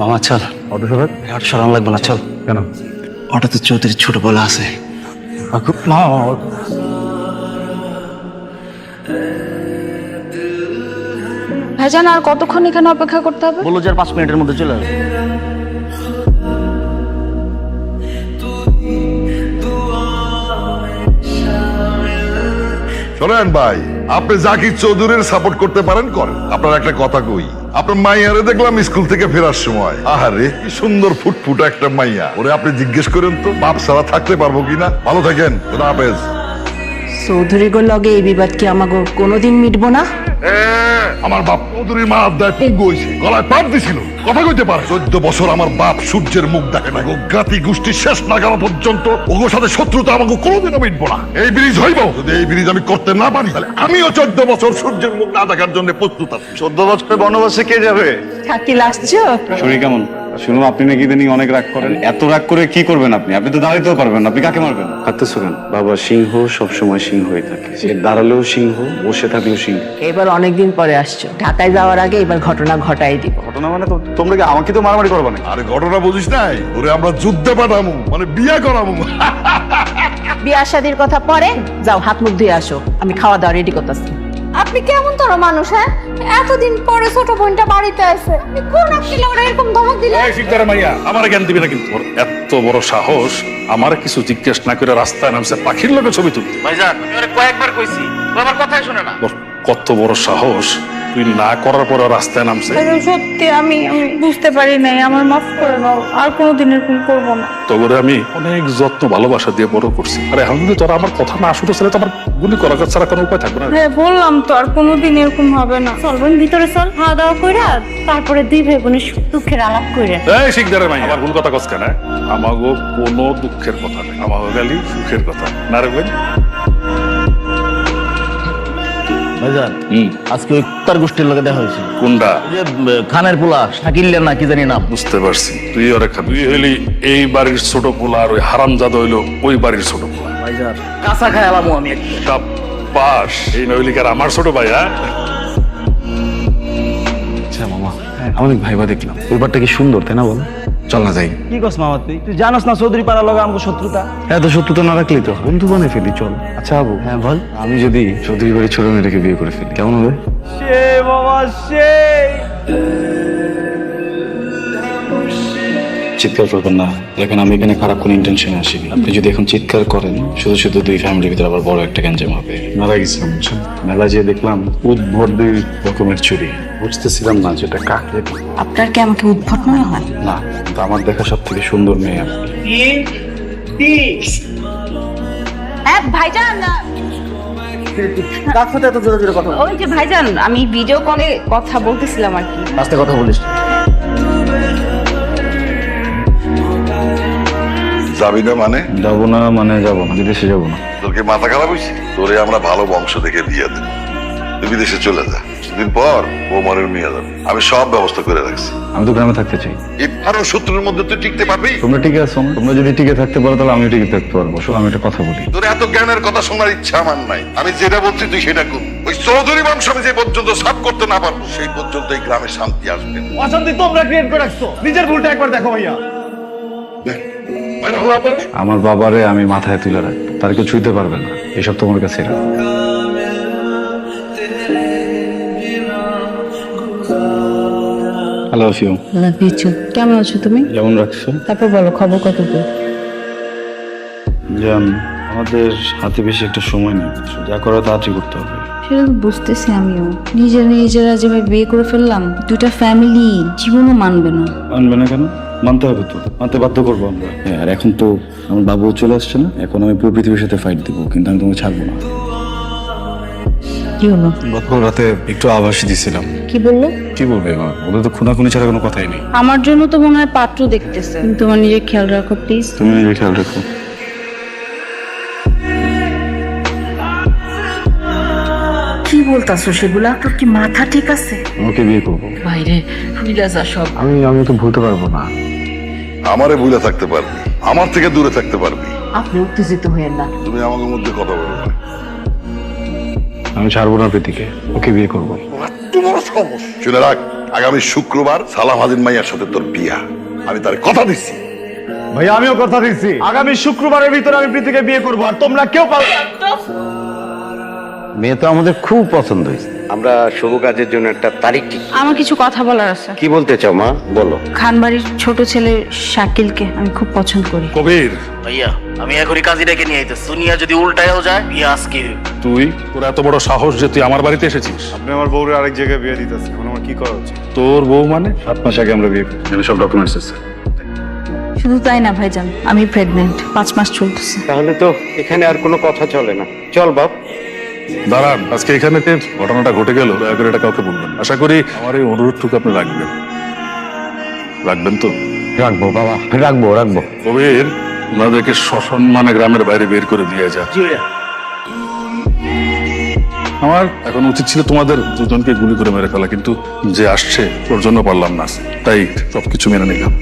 মামা চল auto সরাত auto সরান লাগবে না চল। কেন? অটোতে চৌধুরীর ছোট বলা আছে। ভাইজান আর কতক্ষণ এখানে অপেক্ষা করতে হবে? বললো যে আর 5 মিনিটের মধ্যে চলে আসবে। শোনেন ভাই, আপনি জাকির চৌধুরীর সাপোর্ট করতে পারেন করেন। আপনার একটা কথা কই, আপনার মাইয়ারে দেখলাম স্কুল থেকে ফেরার সময়, আহারে কি সুন্দর ফুটফুটা একটা মাইয়া। ওরে আপনি জিজ্ঞেস করেন তো বাপ ছাড়া থাকতে পারবো কিনা। ভালো থাকেন, খোদা হাফেজ। চৌধুরী গো লগে এই বিবাদ কি আমাগো কোনোদিন মিটবো না? আমার বাপ চৌধুরীর মা আবদায় পঙ্গু হয়েছে, গলায় পাপ দিছিল, কথা কইতে পারে। 14 বছর আমার বাপ সূর্যের মুখ দেখে না। জ্ঞাতি গোষ্ঠী শেষ না গেল পর্যন্ত ওগোর সাথে শত্রুতা আমাকে কোনোদিনও মিটবো না। এই ব্রিজ হইব, যদি এই ব্রিজ আমি করতে না পারি তাহলে আমিও 14 বছর সূর্যের মুখ না দেখার জন্য প্রস্তুত আছি। 14 বছরের বনবাসে কে যাবে? শাকিল আসছো? শরীর কেমন? শুনুন, আপনি নাকি ইদানিং অনেক রাগ করেন। এত রাগ করে কি করবেন আপনি? আপনি তো দাঁড়াইতেও পারবেন না, আপনি কাকে মারবেন? থাকতেছো কেন বাবা? সিংহ সবসময় সিংহ হয়ে থাকে, সে দাঁড়ালেও সিংহ, বসে থাকলেও সিংহ। এবার অনেকদিন পরে আসছো, ঢাকায় যাওয়ার আগে এবার ঘটনা ঘটাই দিব। ঘটনা মানে তোমরা কি আমাকে তো মারামারি করবা না? আরে ঘটনা বুঝিস নাই, ওরে আমরা যুদ্ধে পাঠামু, মানে বিয়ে করামু। বিয়া শাদির কথা পরে, যাও হাত মুখ ধুয়ে আসো, আমি খাওয়া দাওয়া রেডি করতেছি। আপনি কেমন তোর মানুষ? হ্যাঁ, এতদিন পরে ছোট বোনটা বাড়িতে আছে, আপনি কোন আক্কেলে ওরা এরকম ধমক দিলেন? শিকদার মাইয়া আমার জ্ঞান দিবি না কিন্তু। ওর এত বড় সাহস, আমার কিছু জিজ্ঞেস না করে রাস্তায় নামছে পাখির লোকে ছবি তুলতে। ভাইজান আমি ওরে কয়েকবার কইছি, ও আমার কথাই শুনে না। ওর কত বড় সাহস, তুই না করার পর রাস্তায় নামছে। সত্যি আমি বুঝতে পারি নাই, আমার মাফ করে দাও, আর কোনোদিন এরকম করবো না। তবে আমি অনেক যত্ন ভালোবাসা দিয়ে বড় করছি। আরে এখন যদি তোরা আমার কথা না শুনে ছেলে তো আমার গুলি করা ছাড়া কোনো উপায় থাকবে না। হ্যাঁ বললাম তো, আর কোনোদিন এরকম হবে না। চল বোন ভিতরে চল, খাওয়া দাওয়া কইরা তারপরে দুই ভাই বোনের দুঃখের আলাপ কইরা। এই শিকদারের মাইয়া আমার ভুল কথা কস কেন? আমাগো কোনো দুঃখের কথা নেই, আমাগো খালি সুখের কথা। না রে বোন? ভাইজান আজকে ওই কুত্তার গোষ্ঠীর লগে দেখা হয়েছে। কোনটা? যে খানের পোলা শাকিল্লা না কি জানি না। বুঝতে পারছি, তুই ওরে তুই হইলি এই বাড়ির ছোট পোলা, আর ওই হারামজাদা হইলো ওই বাড়ির ছোট পোলা। ভাইজান কাঁচা খাই আলামু আমি একটা। সাব্বাস, এই নইলি কার আমার ছোট ভাই? হ্যাঁ আচ্ছা মামা, অনেক ভাইবা দেখলাম, ওই বারটা কি সুন্দর তাই না? বলো চল না যাই। কি কস মামা তুই? তুই জানোস না চৌধুরী পাড়ার লগে আমাকে শত্রুতা। এত শত্রুতা না রাখলেই তো বন্ধু বানিয়ে ফেলি। চল। আচ্ছা আবু, হ্যাঁ বল। আমি যদি চৌধুরী বাড়ির ছোট মেয়েটাকে বিয়ে করে ফেলি কেমন হবে? সে বাবা সে। চিৎকার করবেন না, দেখেন আমি এখানে খারাপ কোনো ইন্টেনশনে আসিনি। আপনি যদি এখন চিৎকার করেন শুধু শুধু দুই ফ্যামিলির ভিতরে আবার বড় একটা গ্যাঞ্জাম হবে। মেলা গেছিলাম বুঝছেন, মেলা যেয়ে দেখলাম উদ্ভট দুই রকমের চুরি। বুঝতেছিলাম না যেটা কাকে। আপনার কি আমাকে উদ্ভট মনে হয়? না, কিন্তু আমার দেখা সব থেকে সুন্দর মেয়ে আপনি। ভাইজান কার সাথে এত জোরে জোরে কথা বল? ওই যে ভাইজান, আমি ভিডিও কলে কথা বলতেছিলাম আর কি। আস্তে কথা বলিস। যাবি না মানে? যাবো না মানে যাবো না, বিদেশে যাবো না। তোর কি মাথা খারাপ হয়েছে? তোরে আমরা ভালো বংশ দেখে বিয়ে দেব, তুই বিদেশে চলে যা, কিছুদিন পর বৌমারের নিয়ে যাবে। আমি সব ব্যবস্থা করে রাখছি। আমি তো গ্রামে থাকতে চাই। এই 12 শত্রুর মধ্যে তুই টিকতে পারবি? তোমরা টিকে আছো না? তোমরা যদি টিকে থাকতে পারো তাহলে আমিও টিকে থাকতে পারবো। শোনো, আমি একটা কথা বলি। তোর এত জ্ঞানের কথা শোনার ইচ্ছা আমার নাই। আমি যেটা বলছি তুই সেটা কর। ওই চৌধুরী বংশ আমি যে পর্যন্ত সাফ করতে না পারবো সেই পর্যন্ত এই গ্রামে শান্তি আসবে না। অশান্তি তোমরা ক্রিয়েট করে রাখছো, নিজের ভুলটা একবার দেখো ভাইয়া। আমার বাবারে আমি মাথায় তুলে রাখবো, তার কেউ ছুঁইতে পারবে না। এসব তোমার কাছে রাখো। হ্যালো ফিউ, লাভ ইউ টু। কেমন আছো তুমি? যেমন রাখছো। তারপর বলো খবর কত দূর? জান, আমাদের হাতে বেশি একটা সময় নেই, যা করার তাড়াতাড়ি করতে হবে। সেটা তো বুঝতেছি আমিও। নিজেরা যেভাবে বিয়ে করে ফেললাম, দুটা ফ্যামিলি জীবনও মানবে না। মানবে না কেন? মানতে হবে তো, মানতে বাধ্য করবো আমরা। হ্যাঁ, আর এখন তো আমার বাবু চলে আসছে না, এখন আমি পুরো পৃথিবীর সাথে ফাইট দিব, কিন্তু আমি তোমাকে ছাড়বো না। কি হলো? গতকাল রাতে একটু আভাস দিছিলাম। কি বললো? কি বলবে মা, ওদের তো খুনাখুনি ছাড়া কোনো কথাই নেই। আমার জন্য তো মনে হয় পাত্র দেখতেছে। তুমি তোমার নিজের খেয়াল রাখো প্লিজ। তুমি নিজের খেয়াল রাখো। কি বলতাছো সেগুলা? তোর কি মাথা ঠিক আছে? আমাকে বিয়ে করবো। বাইরে ভুলে যা সব। আমি তো ভুলতে পারবো না। আমারে ভুলে থাকতে পারবি, আমার থেকে দূরে থাকতে পারবি। আপনি উত্তেজিত হইয়েন না। তুমি আমাদের মধ্যে কথা বলো না। আমি ছাড়বো না প্রীতিকে, ওকে বিয়ে করবো। তোমার সমস্যা শুনে রাখ, আগামী শুক্রবার সালাম হাদিন মাইয়ার সাথে তোর বিয়া। আমি তার কথা দিচ্ছি। ভাইয়া আমিও কথা দিচ্ছি, আগামী শুক্রবারের ভিতরে আমি প্রীতিকে বিয়ে করবো, আর তোমরা কেউ মেয়ে তো আমাদের খুব পছন্দ হয়েছে। আমরা শুভ কাজের জন্য একটা তারিখ ঠিক। আমার কিছু কথা বলার আছে। কি বলতে চাও মা, বলো। খানবাড়ির ছোট ছেলে শাকিলকে আমি খুব পছন্দ করি। কবির, ভাইয়া আমি এখনই কাজী ডেকে নিয়ে আইতেছি। দুনিয়া যদি উল্টায়ও যায় বিয়ে আজকে। তুই তোর এত বড় সাহস যে তুই আমার বাড়িতে এসেছিস? আপনি আমার বউরে আরেক জায়গায় বিয়ে দিতেছেন, এখন আমার কি করা উচিত? তোর বউ মানে? 7 মাস আগে আমরা বিয়ে করি, এখানে সব ডকুমেন্টস আছে। শুধু তাই না ভাইজান, আমি প্রেগনেন্ট, 5 মাস চলতেছে। তাহলে তো এখানে আর কোনো কথা চলে না। চল বাপ। দাঁড়ান, আজকে এখানে যে ঘটনাটা ঘটে গেল, দয়া করে এটা কাউকে বলবেন না। আশা করি আমার এই অনুরোধটুকু আপনি রাখবেন। রাখবেন তো? রাখবো বাবা, রাখবো রাখবো। কবির, ওনাদেরকে সসম্মানে গ্রামের বাইরে বের করে দিয়ে যা। আমার এখন উচিত ছিল তোমাদের দুজনকে গুলি করে মেরে ফেলা, কিন্তু যে আসছে ওর জন্য পারলাম না, তাই সবকিছু মেনে নিলাম।